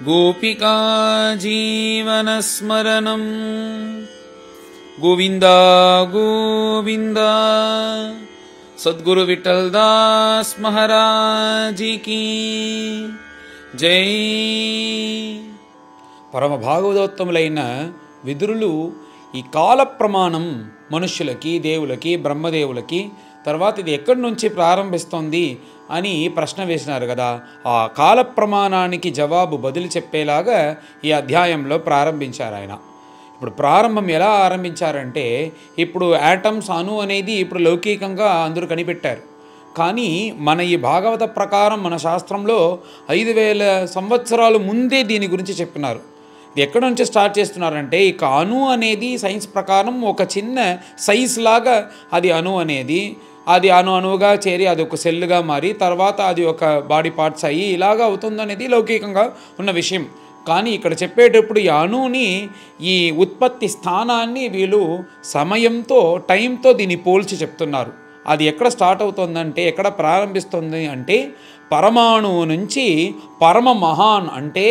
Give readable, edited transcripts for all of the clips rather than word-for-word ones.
गोपिका जीवनस्मरणं गोविंद गोविंद। सद्गुरु विठलदास महाराज की जय। పరమ భాగవతోత్తములైన విదురులు ఈ కాల ప్రమాణం మనుష్యులకి, దేవులకి, బ్రహ్మదేవులకి తర్వాత ఇది ఎక్కడి నుంచి ప్రారంభిస్తుంది అని ప్రశ్న వేసినారు కదా. ఆ కాల ప్రమాణానికి జవాబు బదులు చెప్పేలాగా ఈ అధ్యాయంలో ప్రారంభించారు ఆయన. ఇప్పుడు ప్రారంభం ఎలా ఆరంభించారంటే, ఇప్పుడు యాటమ్స్ అణు అనేది ఇప్పుడు లౌకికంగా అందరూ కనిపెట్టారు. కానీ మన ఈ భాగవత ప్రకారం మన శాస్త్రంలో 5000 సంవత్సరాలు ముందే దీని గురించి చెప్పినారు. ఇది ఎక్కడి నుంచి స్టార్ట్ చేస్తున్నారంటే, ఇక అణు అనేది సైన్స్ ప్రకారం ఒక చిన్న సైజ్ లాగా అది అణు అనేది అది అణువుగా చేరి అది ఒక సెల్లుగా మారి తర్వాత అది ఒక బాడీ పార్ట్స్ అయ్యి ఇలాగా అవుతుందనేది లౌకికంగా ఉన్న విషయం. కానీ ఇక్కడ చెప్పేటప్పుడు ఈ అణువుని, ఈ ఉత్పత్తి స్థానాన్ని వీళ్ళు సమయంతో, టైంతో దీన్ని పోల్చి చెప్తున్నారు. అది ఎక్కడ స్టార్ట్ అవుతుందంటే, ఎక్కడ ప్రారంభిస్తుంది అంటే పరమాణువు నుంచి పరమ మహాన్ అంటే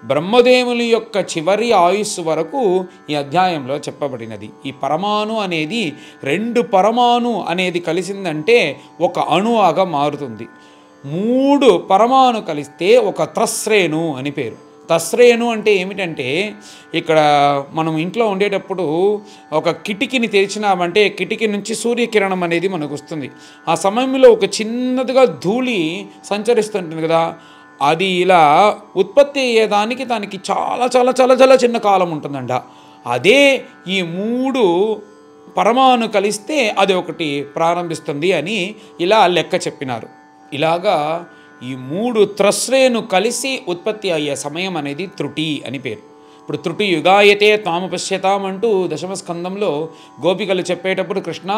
బ్రహ్మదేవుని యొక్క చివరి ఆయుస్సు వరకు ఈ అధ్యాయంలో చెప్పబడినది. ఈ పరమాణు అనేది 2 పరమాణు అనేది కలిసిందంటే ఒక అణువుగా మారుతుంది. 3 పరమాణు కలిస్తే ఒక త్రశ్రేణు అని పేరు. తశ్రేణు అంటే ఏమిటంటే, ఇక్కడ మనం ఇంట్లో ఉండేటప్పుడు ఒక కిటికీని తెరిచినామంటే కిటికీ నుంచి సూర్యకిరణం అనేది మనకు వస్తుంది. ఆ సమయంలో ఒక చిన్నదిగా ధూళి సంచరిస్తుంటుంది కదా, అది ఇలా ఉత్పత్తి అయ్యేదానికి దానికి చాలా చాలా చాలా చాలా చిన్న కాలం ఉంటుందంట. అదే ఈ 3 పరమాణు కలిస్తే అది ఒకటి ప్రారంభిస్తుంది అని ఇలా లెక్క చెప్పినారు. ఇలాగా ఈ 3 త్రశ్రేణు కలిసి ఉత్పత్తి అయ్యే సమయం అనేది త్రుటి అని పేరు. ఇప్పుడు త్రుటి యుగాయతే తామపశ్యతాం అంటూ దశమ స్కందంలో గోపికలు చెప్పేటప్పుడు, కృష్ణ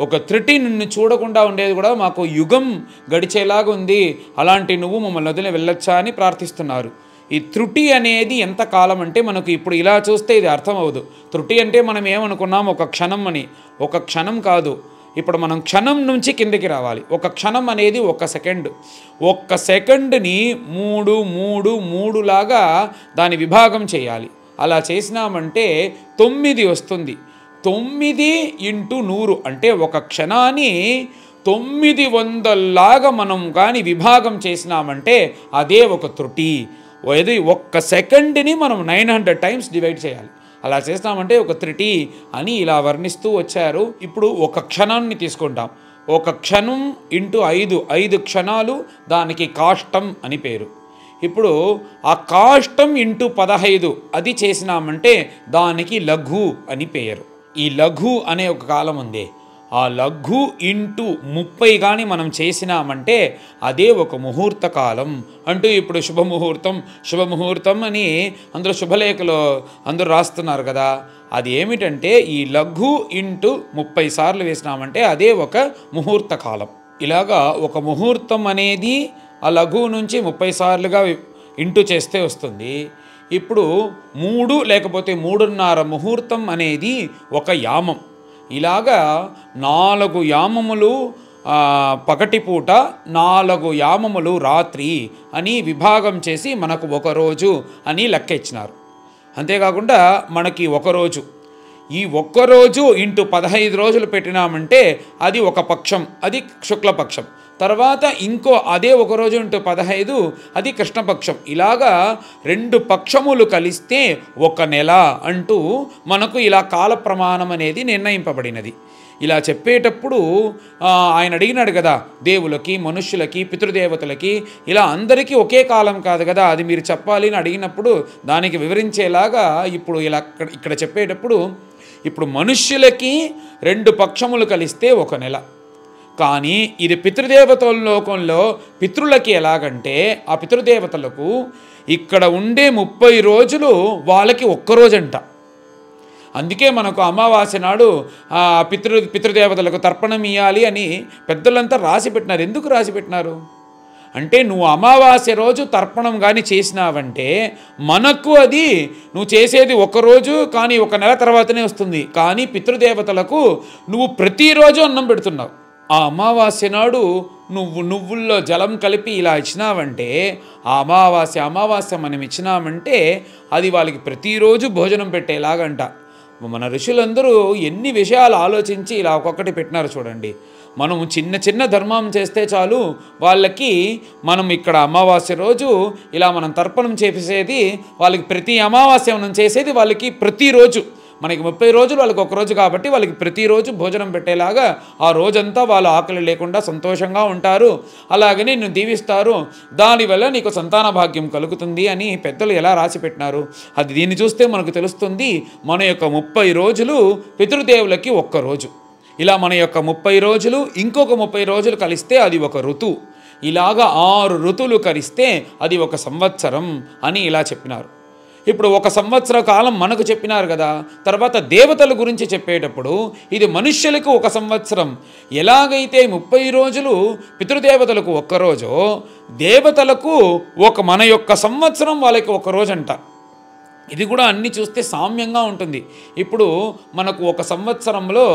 ఒక త్రుటి నిన్ను చూడకుండా ఉండేది కూడా మాకు యుగం గడిచేలాగా ఉంది, అలాంటి నువ్వు మమ్మల్ని వదిలి వెళ్ళొచ్చా అని ప్రార్థిస్తున్నారు. ఈ త్రుటి అనేది ఎంత కాలం అంటే మనకు ఇప్పుడు ఇలా చూస్తే ఇది అర్థం అవ్వదు. త్రుటి అంటే మనం ఏమనుకున్నాం, ఒక క్షణం అని. ఒక క్షణం కాదు, ఇప్పుడు మనం క్షణం నుంచి కిందకి రావాలి. ఒక క్షణం అనేది 1 సెకండ్. 1 సెకండ్ని 3 లాగా దాని విభాగం చేయాలి. అలా చేసినామంటే 9 వస్తుంది. 9 × 100 అంటే ఒక క్షణాన్ని 900 లాగా మనం కానీ విభాగం చేసినామంటే అదే ఒక త్రుటి. అది 1 సెకండ్ని మనం 900 టైమ్స్ డివైడ్ చేయాలి. అలా చేస్తామంటే ఒక త్రుటి అని ఇలా వర్ణిస్తూ వచ్చారు. ఇప్పుడు ఒక క్షణాన్ని తీసుకుంటాం. ఒక క్షణం × 5 క్షణాలు, దానికి కాష్టం అని పేరు. ఇప్పుడు ఆ కాష్టం × 15 అది చేసినామంటే దానికి లఘు అని పేరు. ఈ లఘు అనే ఒక కాలం ఉంది. ఆ లఘు × 30 కానీ మనం చేసినామంటే అదే ఒక ముహూర్త కాలం అంటూ ఇప్పుడు శుభముహూర్తం అని అందరూ శుభలేఖలో అందరూ రాస్తున్నారు కదా. అది ఏమిటంటే ఈ లఘు × 30 సార్లు వేసినామంటే అదే ఒక ముహూర్త కాలం. ఇలాగా ఒక ముహూర్తం అనేది ఆ లఘు నుంచి 30 సార్లుగా ఇంటూ చేస్తే వస్తుంది. ఇప్పుడు 3 లేకపోతే 3.5 ముహూర్తం అనేది ఒక యామం. ఇలాగా 4 యామములు పగటిపూట, 4 యామములు రాత్రి అని విభాగం చేసి మనకు 1 రోజు అని లెక్క ఇచ్చినారు. అంతేకాకుండా మనకి 1 రోజు, ఈ 1 రోజు × 15 రోజులు పెట్టినామంటే అది ఒక పక్షం, అది శుక్లపక్షం. తర్వాత ఇంకో అదే 1 రోజు × 15 అది కృష్ణపక్షం. ఇలాగా 2 పక్షములు కలిస్తే 1 నెల అంటూ మనకు ఇలా కాల ప్రమాణం అనేది నిర్ణయింపబడినది. ఇలా చెప్పేటప్పుడు ఆయన అడిగినాడు కదా, దేవులకి, మనుష్యులకి, పితృదేవతలకి ఇలా అందరికీ ఒకే కాలం కాదు కదా, అది మీరు చెప్పాలి అని అడిగినప్పుడు దానికి వివరించేలాగా ఇప్పుడు ఇలా ఇక్కడ చెప్పేటప్పుడు, ఇప్పుడు మనుష్యులకి 2 పక్షములు కలిస్తే 1 నెల. కానీ ఇది పితృదేవతల లోకంలో పితృలకి ఎలాగంటే, ఆ పితృదేవతలకు ఇక్కడ ఉండే 30 రోజులు వాళ్ళకి 1 రోజంట. అందుకే మనకు అమావాస్య నాడు పితృదేవతలకు తర్పణం ఇవ్వాలి అని పెద్దలంతా రాసి పెట్టినారు. ఎందుకు రాసి పెట్టినారు అంటే, నువ్వు అమావాస్య రోజు తర్పణం కానీ చేసినావంటే మనకు అది నువ్వు చేసేది 1 రోజు కానీ 1 నెల తర్వాతనే వస్తుంది. కానీ పితృదేవతలకు నువ్వు ప్రతిరోజు అన్నం పెడుతున్నావు. ఆ అమావాస్య నాడు నువ్వుల్లో జలం కలిపి ఇలా ఇచ్చినావంటే ఆ అమావాస్య మనం ఇచ్చినామంటే అది వాళ్ళకి ప్రతిరోజు భోజనం పెట్టేలాగంట. మన ఋషులందరూ ఎన్ని విషయాలు ఆలోచించి ఇలా ఒక్కొక్కటి పెట్టినారు చూడండి. మనం చిన్న ధర్మం చేస్తే చాలు వాళ్ళకి, మనం ఇక్కడ అమావాస్య రోజు ఇలా మనం తర్పణం చేసేది వాళ్ళకి, ప్రతి అమావాస్య మనం చేసేది వాళ్ళకి ప్రతిరోజు, మనకి 30 రోజులు వాళ్ళకి ఒక రోజు కాబట్టి వాళ్ళకి ప్రతిరోజు భోజనం పెట్టేలాగా ఆ రోజంతా వాళ్ళు ఆకలి లేకుండా సంతోషంగా ఉంటారు. అలాగని నిన్ను దీవిస్తారు, దానివల్ల నీకు సంతాన భాగ్యం కలుగుతుంది అని పెద్దలు ఎలా రాసి పెట్టినారు. అది దీన్ని చూస్తే మనకు తెలుస్తుంది. మన యొక్క 30 రోజులు పితృదేవులకి ఒక్కరోజు. ఇలా మన యొక్క 30 రోజులు ఇంకొక 30 రోజులు కలిస్తే అది ఒక ఋతువు. ఇలాగా 6 ఋతువులు కలిస్తే అది ఒక సంవత్సరం అని ఇలా చెప్పినారు. ఇప్పుడు ఒక సంవత్సర కాలం మనకు చెప్పినారు కదా. తర్వాత దేవతల గురించి చెప్పేటప్పుడు ఇది మనుష్యులకు ఒక సంవత్సరం. ఎలాగైతే 30 రోజులు పితృదేవతలకు ఒక్కరోజో, దేవతలకు మన యొక్క సంవత్సరం వాళ్ళకి ఒక రోజంట. ఇది కూడా అన్నీ చూస్తే సామ్యంగా ఉంటుంది. ఇప్పుడు మనకు ఒక సంవత్సరంలో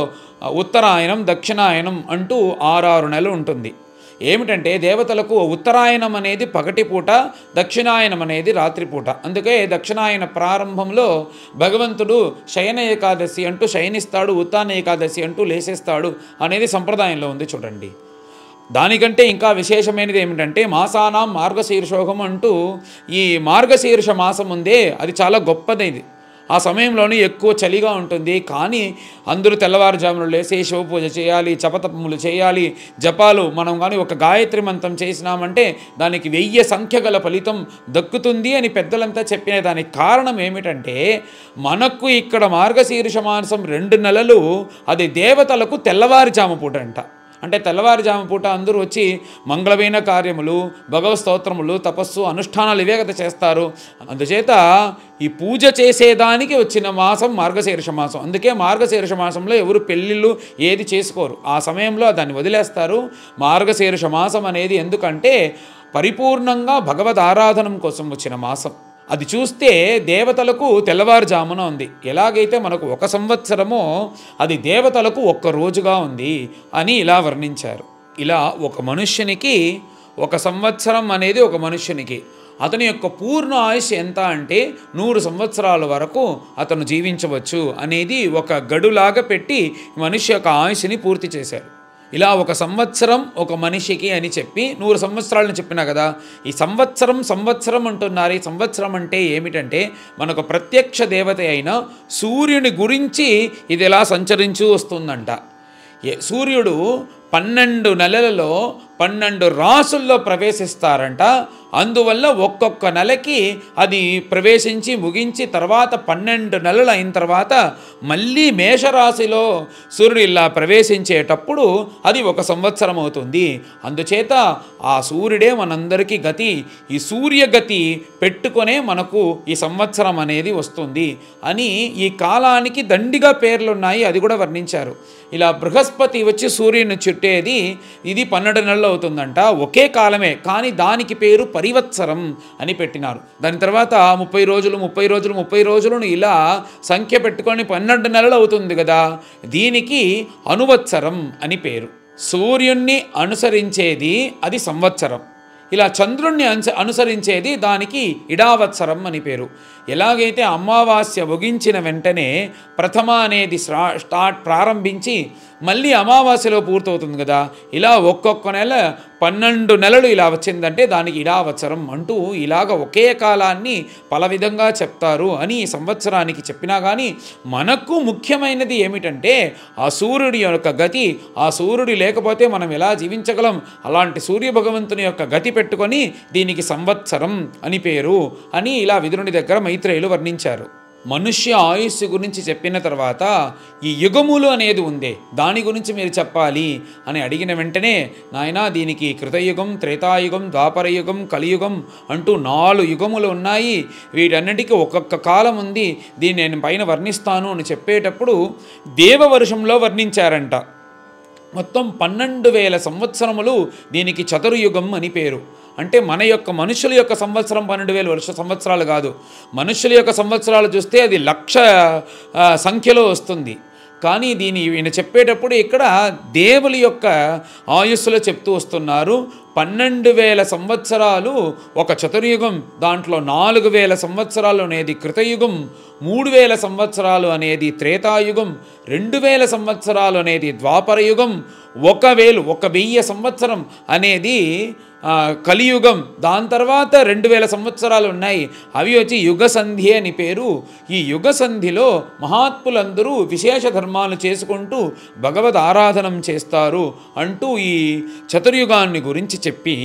ఉత్తరాయణం, దక్షిణాయనం అంటూ 6 నెలలు ఉంటుంది. ఏమిటంటే దేవతలకు ఉత్తరాయణం అనేది పగటిపూట, దక్షిణాయనం అనేది రాత్రిపూట. అందుకే దక్షిణాయన ప్రారంభంలో భగవంతుడు శయన ఏకాదశి అంటూ శయనిస్తాడు, ఉత్తాన ఏకాదశి అంటూ లేసేస్తాడు అనేది సంప్రదాయంలో ఉంది చూడండి. దానికంటే ఇంకా విశేషమైనది ఏమిటంటే మాసానాం మార్గశీర్షోహం అంటూ ఈ మార్గశీర్ష మాసం ఉందే అది చాలా గొప్పది. ఆ సమయంలోనే ఎక్కువ చలిగా ఉంటుంది. కానీ అందరూ తెల్లవారుజామున లేసి శివపూజ చేయాలి, జపతపములు చేయాలి, జపాలు. మనం కానీ ఒక గాయత్రి మంత్రం చేసినామంటే దానికి 1000 సంఖ్య గల ఫలితం దక్కుతుంది అని పెద్దలంతా చెప్పిన దానికి కారణం ఏమిటంటే మనకు ఇక్కడ మార్గశీర్ష మాసం 2 నెలలు అది దేవతలకు తెల్లవారుజాము పూట అంట. అంటే తెల్లవారుజాము పూట అందరూ వచ్చి మంగళమైన కార్యములు, భగవత్ స్తోత్రములు, తపస్సు, అనుష్ఠానాలు ఇవే కదా చేస్తారు. అందుచేత ఈ పూజ చేసేదానికి వచ్చిన మాసం మార్గశీర్ష మాసం. అందుకే మార్గశీర్ష మాసంలో ఎవరు పెళ్ళిళ్ళు ఏది చేసుకోరు. ఆ సమయంలో దాన్ని వదిలేస్తారు. మార్గశీర్ష మాసం అనేది ఎందుకంటే పరిపూర్ణంగా భగవద్ ఆరాధనం కోసం వచ్చిన మాసం. అది చూస్తే దేవతలకు తెల్లవారుజామున ఉంది. ఎలాగైతే మనకు ఒక సంవత్సరమో అది దేవతలకు ఒక్క రోజుగా ఉంది అని ఇలా వర్ణించారు. ఇలా ఒక మనుష్యునికి ఒక సంవత్సరం అనేది ఒక మనుష్యునికి అతని యొక్క పూర్ణ ఆయుష్ ఎంత అంటే 100 సంవత్సరాల వరకు అతను జీవించవచ్చు అనేది ఒక గడులాగా పెట్టి మనిషి యొక్క ఆయుష్ని పూర్తి చేశారు. ఇలా ఒక సంవత్సరం ఒక మనిషికి అని చెప్పి 100 సంవత్సరాలను చెప్పినా కదా. ఈ సంవత్సరం అంటున్నారు. ఈ సంవత్సరం అంటే ఏమిటంటే మనకు ప్రత్యక్ష దేవత అయిన సూర్యుని గురించి ఇది ఎలా సంచరించు వస్తుందంట. సూర్యుడు 12 నెలలలో 12 రాసుల్లో ప్రవేశిస్తారంట. అందువల్ల ఒక్కొక్క నెలకి అది ప్రవేశించి ముగించి తర్వాత 12 నెలలు అయిన తర్వాత మళ్ళీ మేషరాశిలో సూర్యుడు ఇలా ప్రవేశించేటప్పుడు అది ఒక సంవత్సరం అవుతుంది. అందుచేత ఆ సూర్యుడే మనందరికీ గతి. ఈ సూర్యగతి పెట్టుకొనే మనకు ఈ సంవత్సరం అనేది వస్తుంది అని ఈ కాలానికి దండిగా పేర్లున్నాయి. అది కూడా వర్ణించారు. ఇలా బృహస్పతి వచ్చి సూర్యుని చుట్టేది ఇది 12 నెలలు అవుతుందంట. ఒకే కాలమే, కానీ దానికి పేరు పరివత్సరం అని పెట్టినారు. దాని తర్వాత 30 రోజులను ఇలా సంఖ్య పెట్టుకొని 12 నెలలు అవుతుంది కదా. దీనికి అనువత్సరం అని పేరు. సూర్యుణ్ణి అనుసరించేది అది సంవత్సరం. ఇలా చంద్రుణ్ణి అనుసరించేది దానికి ఇడావత్సరం అని పేరు. ఎలాగైతే అమావాస్య ముగించిన వెంటనే ప్రథమ అనేది ప్రారంభించి మళ్ళీ అమావాస్యలో పూర్తవుతుంది కదా. ఇలా ఒక్కొక్క నెల 12 నెలలు ఇలా వచ్చిందంటే దానికి ఇడావత్సరం అంటూ ఇలాగ ఒకే కాలాన్ని పల విధంగా చెప్తారు అని ఈ సంవత్సరానికి చెప్పినా కానీ మనకు ముఖ్యమైనది ఏమిటంటే ఆ సూర్యుడి యొక్క గతి. ఆ సూర్యుడు లేకపోతే మనం ఎలా జీవించగలం? అలాంటి సూర్య భగవంతుని యొక్క గతి పెట్టుకొని దీనికి సంవత్సరం అని పేరు అని ఇలా విదురుని దగ్గర మైత్రేయులు వర్ణించారు. మనుష్య ఆయుస్సు గురించి చెప్పిన తర్వాత ఈ యుగములు అనేది ఉందే, దాని గురించి మీరు చెప్పాలి అని అడిగిన వెంటనే నాయనా దీనికి కృతయుగం, త్రేతాయుగం, ద్వాపరయుగం, కలియుగం అంటూ 4 యుగములు ఉన్నాయి. వీటన్నిటికీ ఒక్కొక్క కాలం ఉంది. దీన్ని నేను పైన వర్ణిస్తాను అని చెప్పేటప్పుడు దేవవర్షంలో వర్ణించారంట. మొత్తం 12,000 సంవత్సరములు దీనికి చతుర్యుగం అని పేరు. అంటే మన యొక్క మనుషుల యొక్క సంవత్సరం 12,000 సంవత్సరాలు కాదు. మనుషుల యొక్క సంవత్సరాలు చూస్తే అది 1,00,000 సంఖ్యలో వస్తుంది. కానీ ఈయన చెప్పేటప్పుడు ఇక్కడ దేవుల యొక్క ఆయుస్సులో చెప్తూ వస్తున్నారు. 12,000 సంవత్సరాలు ఒక చతుర్యుగం, దాంట్లో 4,000 సంవత్సరాలు అనేది కృతయుగం, 3,000 సంవత్సరాలు అనేది త్రేతాయుగం, 2,000 సంవత్సరాలు అనేది ద్వాపరయుగం, 1,000 సంవత్సరం అనేది కలియుగం, దాని తర్వాత 2,000 సంవత్సరాలు ఉన్నాయి, అవి వచ్చి యుగ సంధి అని పేరు. ఈ యుగ సంధిలో మహాత్ములందరూ విశేష ధర్మాలు చేసుకుంటూ భగవద్ ఆరాధనం చేస్తారు అంటూ ఈ చతుర్యుగాన్ని గురించి చెప్పి,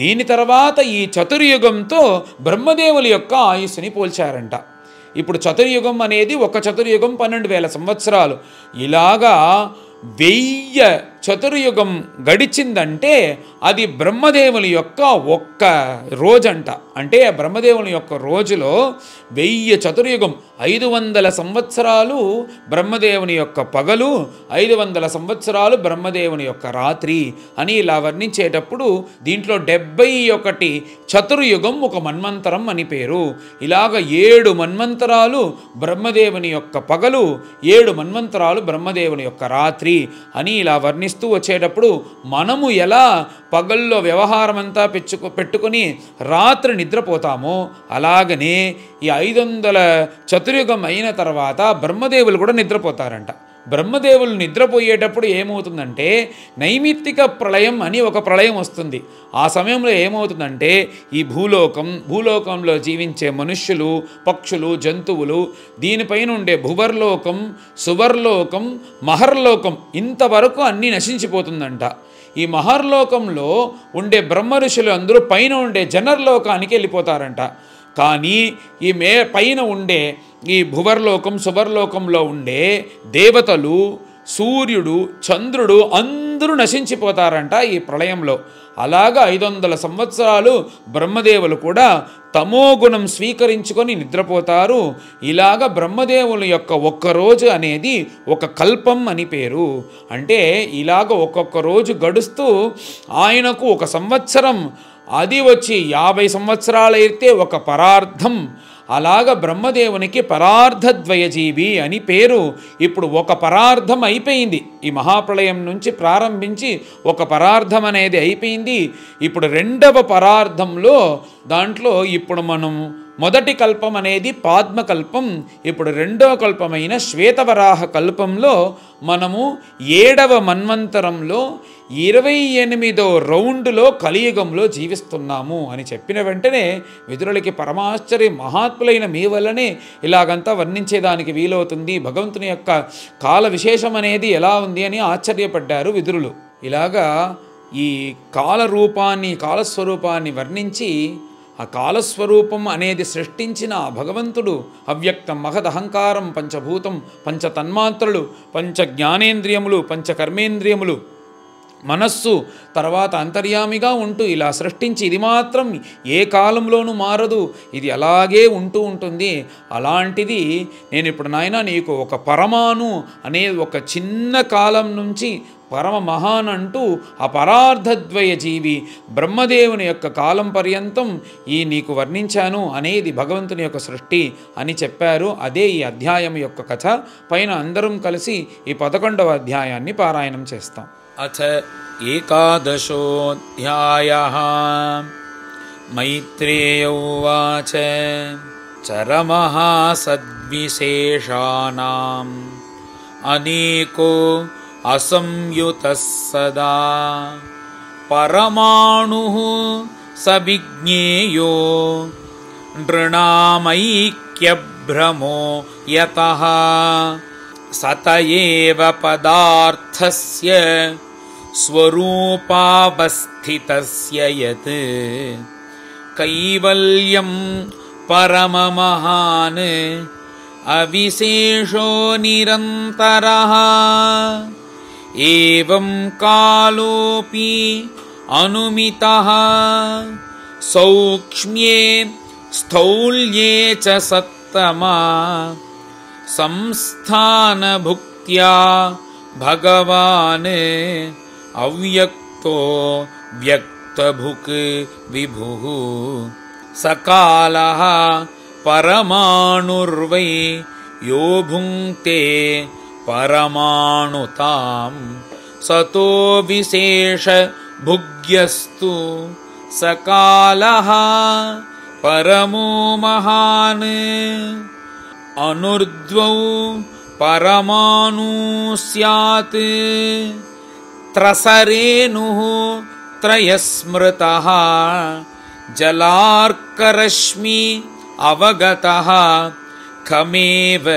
దీని తర్వాత ఈ చతుర్యుగంతో బ్రహ్మదేవుల యొక్క ఆయుస్సుని పోల్చారంట. ఇప్పుడు చతుర్యుగం అనేది ఒక చతుర్యుగం 12,000 సంవత్సరాలు. ఇలాగా 1000 చతుర్యుగం గడిచిందంటే అది బ్రహ్మదేవుని యొక్క ఒక్క రోజంట. అంటే బ్రహ్మదేవుని యొక్క రోజులో 1000 చతుర్యుగం, 500 సంవత్సరాలు బ్రహ్మదేవుని యొక్క పగలు, 500 సంవత్సరాలు బ్రహ్మదేవుని యొక్క రాత్రి అని ఇలా వర్ణించేటప్పుడు దీంట్లో 71 చతుర్యుగం ఒక మన్వంతరం అని పేరు. ఇలాగ 7 మన్వంతరాలు బ్రహ్మదేవుని యొక్క పగలు, 7 మన్వంతరాలు బ్రహ్మదేవుని యొక్క రాత్రి అని ఇలా వర్ణిస్తూ వచ్చేటప్పుడు మనము ఎలా పగల్లో వ్యవహారం అంతా పెట్టుకొని రాత్రి నిద్రపోతామో అలాగనే ఈ 500 చతుర్యుగం అయిన తర్వాత బ్రహ్మదేవులు కూడా నిద్రపోతారంట. బ్రహ్మదేవులు నిద్రపోయేటప్పుడు ఏమవుతుందంటే నైమిత్తిక ప్రళయం అని ఒక ప్రళయం వస్తుంది. ఆ సమయంలో ఏమవుతుందంటే ఈ భూలోకంలో జీవించే మనుష్యులు, పక్షులు, జంతువులు, దీనిపైన ఉండే భువర్లోకం, సువర్లోకం, మహర్లోకం ఇంతవరకు అన్నీ నశించిపోతుందంట. ఈ మహర్లోకంలో ఉండే బ్రహ్మ ఋషులు అందరూ పైన ఉండే జనర్లోకానికి వెళ్ళిపోతారంట. కానీ ఈ పైన ఉండే ఈ భువర్లోకం, సువర్లోకంలో ఉండే దేవతలు, సూర్యుడు, చంద్రుడు అందరూ నశించిపోతారంట ఈ ప్రళయంలో. అలాగా 500 సంవత్సరాలు బ్రహ్మదేవులు కూడా తమోగుణం స్వీకరించుకొని నిద్రపోతారు. ఇలాగ బ్రహ్మదేవుల యొక్క ఒక్కరోజు అనేది ఒక కల్పం అని పేరు. అంటే ఇలాగ ఒక్కొక్క రోజు గడుస్తూ ఆయనకు ఒక సంవత్సరం, అది వచ్చి 50 సంవత్సరాలు అయితే ఒక పరార్థం. అలాగ బ్రహ్మదేవునికి పరార్థద్వయజీవి అని పేరు. ఇప్పుడు ఒక పరార్థం అయిపోయింది. ఈ మహాప్రళయం నుంచి ప్రారంభించి ఒక పరార్థం అనేది అయిపోయింది. ఇప్పుడు 2వ పరార్థంలో దాంట్లో ఇప్పుడు మనం మొదటి కల్పం అనేది పాద్మకల్పం, ఇప్పుడు 2వ కల్పమైన శ్వేతవరాహ కల్పంలో మనము 7వ మన్వంతరంలో 28వ రౌండ్లో కలియుగంలో జీవిస్తున్నాము అని చెప్పిన వెంటనే విదురులకి పరమాశ్చర్య, మహాత్ములైన మీ వల్లనే ఇలాగంతా వర్ణించేదానికి వీలవుతుంది, భగవంతుని యొక్క కాల విశేషం అనేది ఎలా ఉంది అని ఆశ్చర్యపడ్డారు విదురులు. ఇలాగా ఈ కాలరూపాన్ని, కాలస్వరూపాన్ని వర్ణించి ఆ కాలస్వరూపం అనేది సృష్టించిన ఆ భగవంతుడు అవ్యక్తం, మహదహంకారం, పంచభూతం, పంచతన్మాత్రలు, పంచ జ్ఞానేంద్రియములు, పంచకర్మేంద్రియములు, మనస్సు, తర్వాత అంతర్యామిగా ఉంటూ ఇలా సృష్టించి ఇది మాత్రం ఏ కాలంలోనూ మారదు, ఇది అలాగే ఉంటూ ఉంటుంది. అలాంటిది నేను ఇప్పుడు నాయన నీకు ఒక పరమాణు అనే ఒక చిన్న కాలం నుంచి పరమ మహాన్ అంటూ ఆ పరార్థద్వయ జీవి బ్రహ్మదేవుని యొక్క కాలం పర్యంతం ఈ నీకు వర్ణించాను అనేది భగవంతుని యొక్క సృష్టి అని చెప్పారు. అదే ఈ అధ్యాయం యొక్క కథ. పైన అందరం కలిసి ఈ 11వ అధ్యాయాన్ని పారాయణం చేస్తాం. అథ ఏకాదశోऽధ్యాయః. మైత్రేయ ఉవాచ చరమః సద్విశేషానాం అనేకో అసంయుతః సదా పరమాణుః సవిజ్ఞేయో నృణామైక్యభ్రమో యతః సత ఏవ పదార్థస్య స్వరూపావస్థితస్య యత్ కైవల్యం పరమమహాన్ అవిశేషో నిరంతరః ఏవం కాలోపి అనుమితః సౌక్ష్మ్యే స్థౌల్యే చ సత్తమా సంస్థానభుక్త్యా భగవాన్ అవ్యక్తో వ్యక్తభుక్ విభుః సకాలః పరమాణుర్వై యో భుంక్తే परमाणुतां सतो विशेष भुग्यस्तु सकालः परमो महान् अनुर्द्वौ परमाणु स्यात् त्रसरेणुः त्रयस्मृतः जलार्करश्मि अवगतः खमेव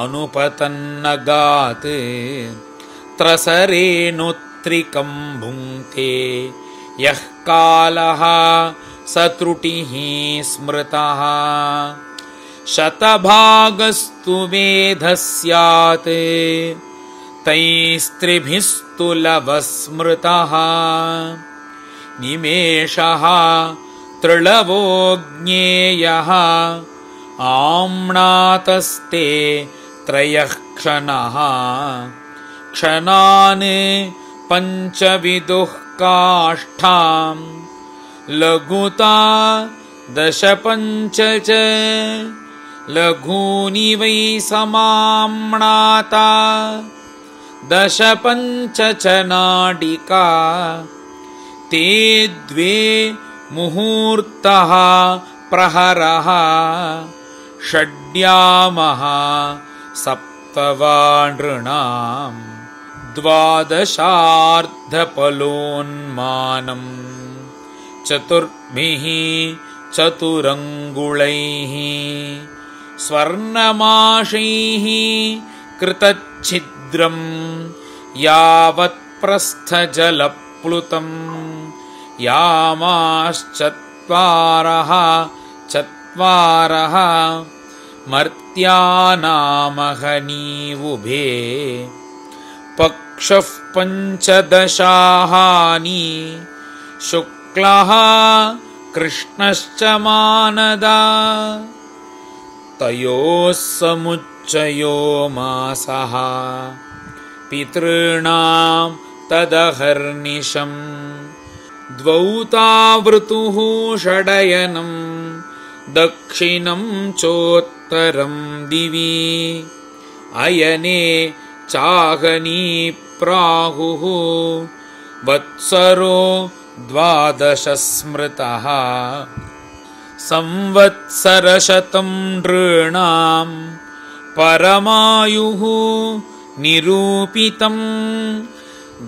अनुपतन्नगात् त्रसरेणुत्रिकं भुङ्क्ते यः कालः स त्रुटिः स्मृतः शतभागस्तु वेधः स्यात् तैस्त्रिभिस्तु लवस्मृतः निमेषः तृळवो ज्ञेयः आम्नातस्ते त्रयः क्षणः क्षणान् पञ्चविदुः काष्ठां लघुता दशपञ्च च लघूनि वै समाम्नाता दशपञ्च च नाडिका ते द्वे मुहूर्तः प्रहरः षड्यामः सप्तवानृणां द्वादशार्धपलोन्मानं चतुर्भिः चतुरङ्गुलैः स्वर्णमाशैः कृतच्छिद्रं यावत्प्रस्थजलप्लुतं यामाश्चत्वारः चत्वारः मर्त्यानामहनीवुभे पक्षः पञ्चदशाहानि शुक्लः कृष्णश्च मानदा तयोः समुच्चयो मासः पितॄणां तदहर्निशम् द्वौ तावृतुः षडयनं दक्षिणं चोत्तरं दिवि अयने चाहनी प्राहुः वत्सरो 12 स्मृतः संवत्सरशतं नृणां परमायुः निरूपितं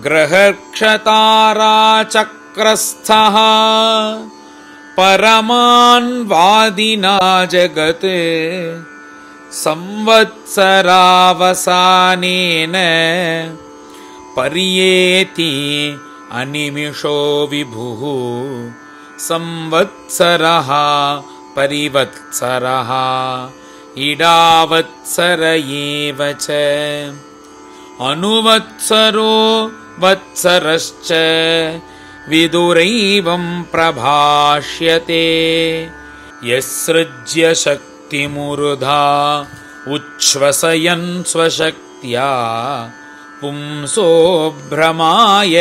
ग्रहक्षताराचक्रस्थः परमान्वादिना जगत् संवत्सरावसानेन पर्येति अनिमिषो विभुः संवत्सरः परिवत्सरः इडावत्सर एव च अनुवत्सरो वत्सरश्च विदुरैवं प्रभाष्यते यस्सृज्य शक्तिमुरुधा उच्छ्वसयन् स्वशक्त्या पुंसो भ्रमाय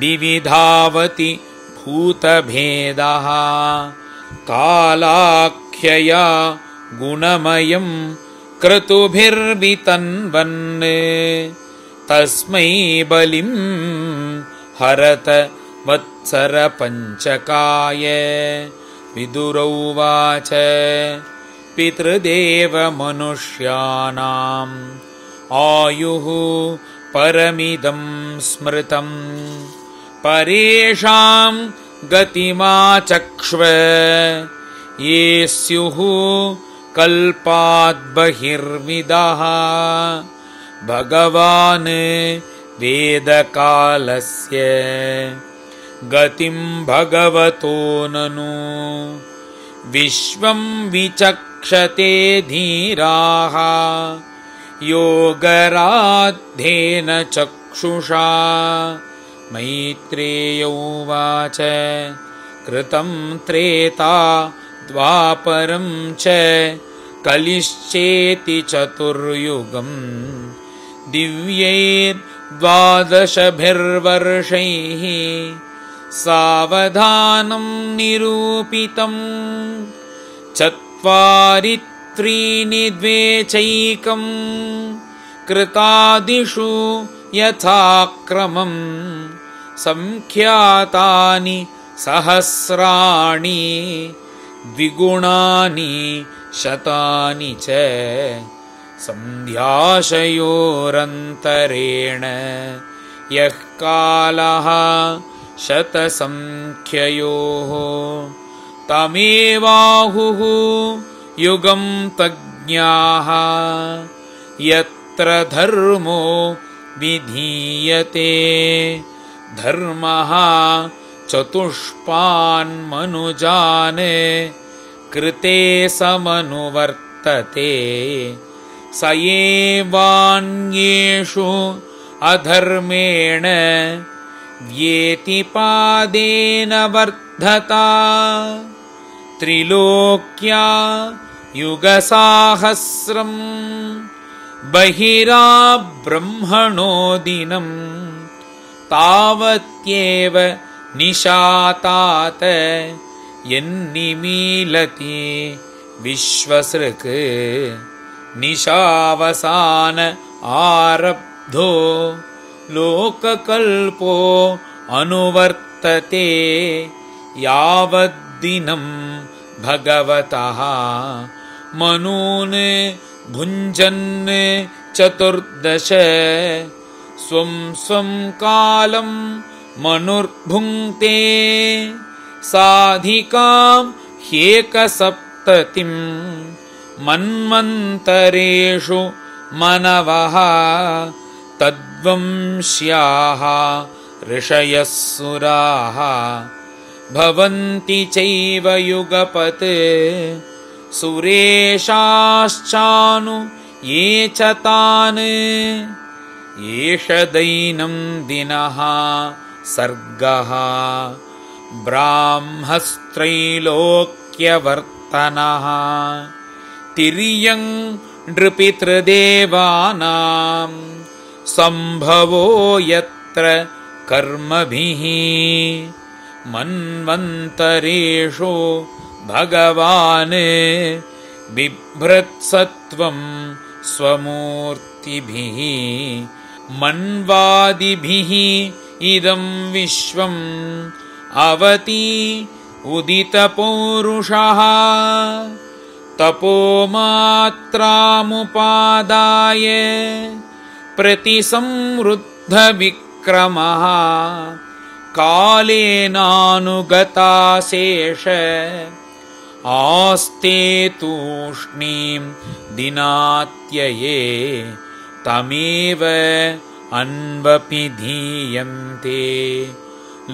विविधावति भूतभेदः कालाख्यया गुणमयं क्रतुभिर्वितन्वन् तस्मै बलिं हरत वत्सरपञ्चकाय विदुरौवाच पितृदेवमनुष्याणाम् आयुः परमिदं स्मृतं परेषां गतिमाचक्ष्व ये स्युः कल्पाद्बहिर्विदः भगवान् वेदकालस्य गतिं भगवतो ननु विश्वं विचक्षते धीराः योगराद्धेन चक्षुषा मैत्रेय उवाच कृतं त्रेता द्वापरं च कलिश्चेति चतुर्युगं दिव्यैर्द्वादशभिर्वर्षैः सावधानं निरूपितं चत्वारि त्रीणि द्वे चैकं कृतादिषु यथाक्रमं संख्यातानि सहस्राणि द्विगुणानि शतानि च संध्याशयोरन्तरेण यः कालः शतसंख्ययोः तमेवाहुः युगं तज्ञाः यत्र धर्मो विधीयते धर्मः चतुष्पान्मनुजान् कृते समनुवर्तते स एवान्येषु अधर्मेण व्येतिपादेन वर्धता त्रिलोक्या युगसाहस्रं बहिराब्रह्मणो दिनं तावत्येव निशातात यन्निमीलति विश्वसृक् निशावसान आरब्धो लोककल्पो अनुवर्तते यावद्दिनं भगवतः मनून् भुञ्जन् चतुर्दश स्वं स्वं कालं मनुर्भुङ्क्ते साधिकां ह्येकसप्ततिं मन्वन्तरेषु मनवः तद्वंश्याः ऋषयः सुराः भवन्ति चैव युगपत् सुरेशाश्चानु ये च तान् एष दैनन्दिनः सर्गः ब्राह्मस्त्रैलोक्यवर्तनः तिर्यं नृपितृदेवानां सम्भवो यत्र कर्मभिः मन्वन्तरेषु भगवान् बिभ्रत्सत्वं स्वमूर्तिभिः मन्वादिभिः इदं विश्वम् अवति उदितपौरुषः तपोमात्रामुपादाय प्रतिसंवृद्धविक्रमः कालेनानुगताशेष आस्ते तूष्णीं दिनात्यये तमेव अन्वपिधीयन्ते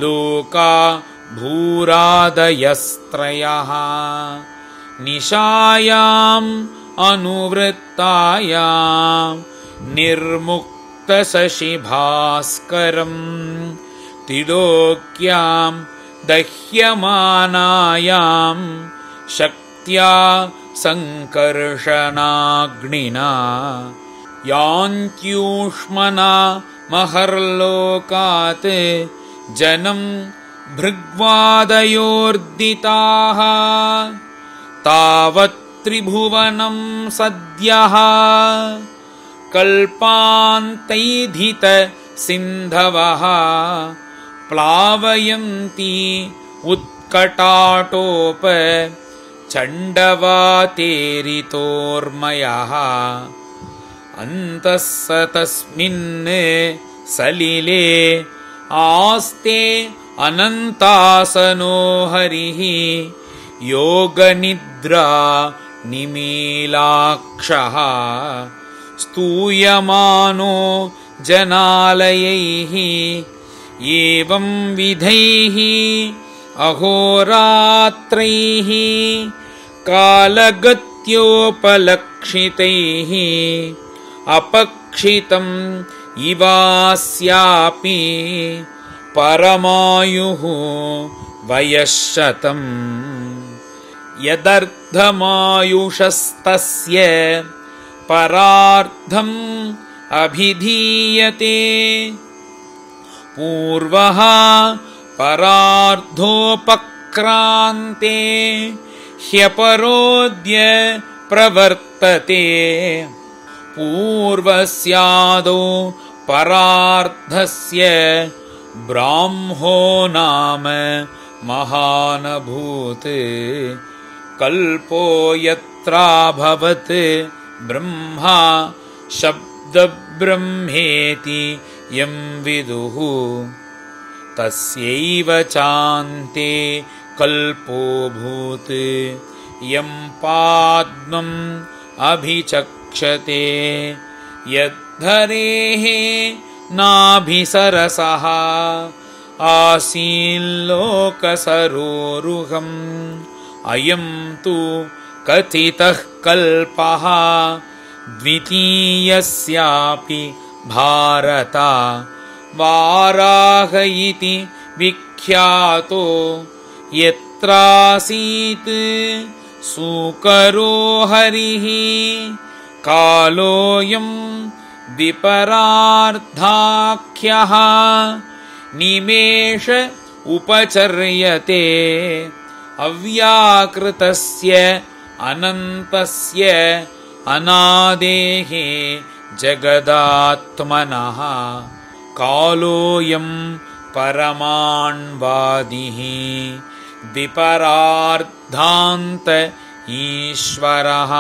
लोका भूरादयस्त्रयः निशायाम् अनुवृत्तायां निर्मुक्तशशिभास्करं त्रिलोक्यां दह्यमानायां शक्त्या संकर्षणाग्निना यान्त्यूष्मना महर्लोकात् जनं भृग्वादयोर्दिताः तावत् त्रिभुवनं सद्यः कल्पान्तैधित सिन्धवः प्लावयन्ति उत्कटाटोप चण्डवातेरितोर्मयः अन्तः स तस्मिन् सलिले आस्ते अनन्तासनो हरिः योगनिद्रा निमीलाक्षः स्तूयमानो जनालयैः एवं विधैः अहोरात्रैः कालगत्योपलक्षितैः अपक्षितं इवास्यापि परमायुः वयश्शतम् यदर्धमायुषस्तस्य परार्धम् अभिधीयते पूर्वः परार्धोपक्रान्ते ह्यपरोद्य प्रवर्तते पूर्वस्यादौ परार्धस्य ब्राह्मो नाम महानभूत् कल्पो यत्राभवत् ब्रह्मा शब्दब्रह्मेति यं विदुः तस्यैव चान्ते कल्पोऽभूत् यं पाद्मम् अभिचक्षते यद्धरेः नाभिसरसः आसील्लोकसरोरुहम् अयं तु कथितः कल्पः द्वितीयस्यापि भारत वाराह इति विख्यातो यत्रासीत् सूकरो हरिः कालोऽयं विपरार्धाख्यः निमेष उपचर्यते अव्याकृतस्य अनन्तस्य अनादेः जगदात्मनः कालोऽयं परमाण्वादिः विपरार्धान्त ईश्वरः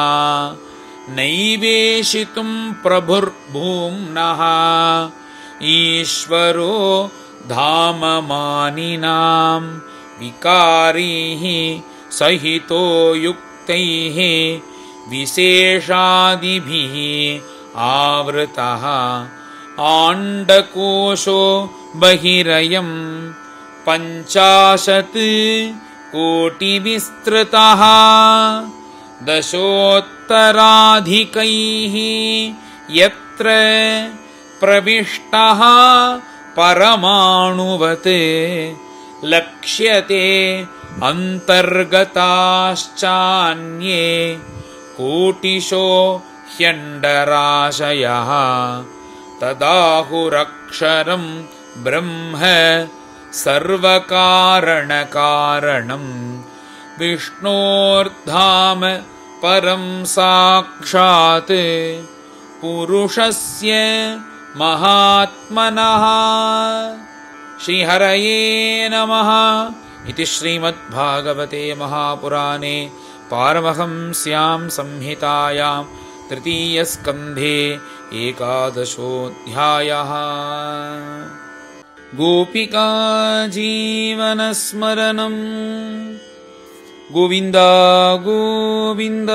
नैवेशितुं प्रभुर्भूम्नः ईश्वरो धाममानिनां विकारीः सहितो युक्तैः विशेषादिभिः आवृतः आण्डकोशो बहिरयं 50 कोटिविस्तृतः दशोत्तराधिकैः यत्र प्रविष्टः परमाणुवत् लक्ष्यते अन्तर्गताश्चान्ये कोटिशो ह्यण्डराशयः तदाहुरक्षरं ब्रह्म सर्वकारणकारणं विष्णोर्धाम परं साक्षात् पुरुषस्य महात्मनः। श्रीहरये नमः। इति श्रीमद्भागवते महापुराणे पारमहंस्यां संहितायां तृतीयस्कन्धे 11ोऽध्यायः। गोपिका जीवनस्मरणं गोविन्द गोविन्द।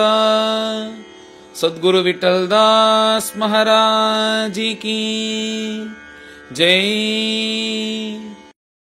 सद्गुरु विठ्ठलदास महाराज की जय।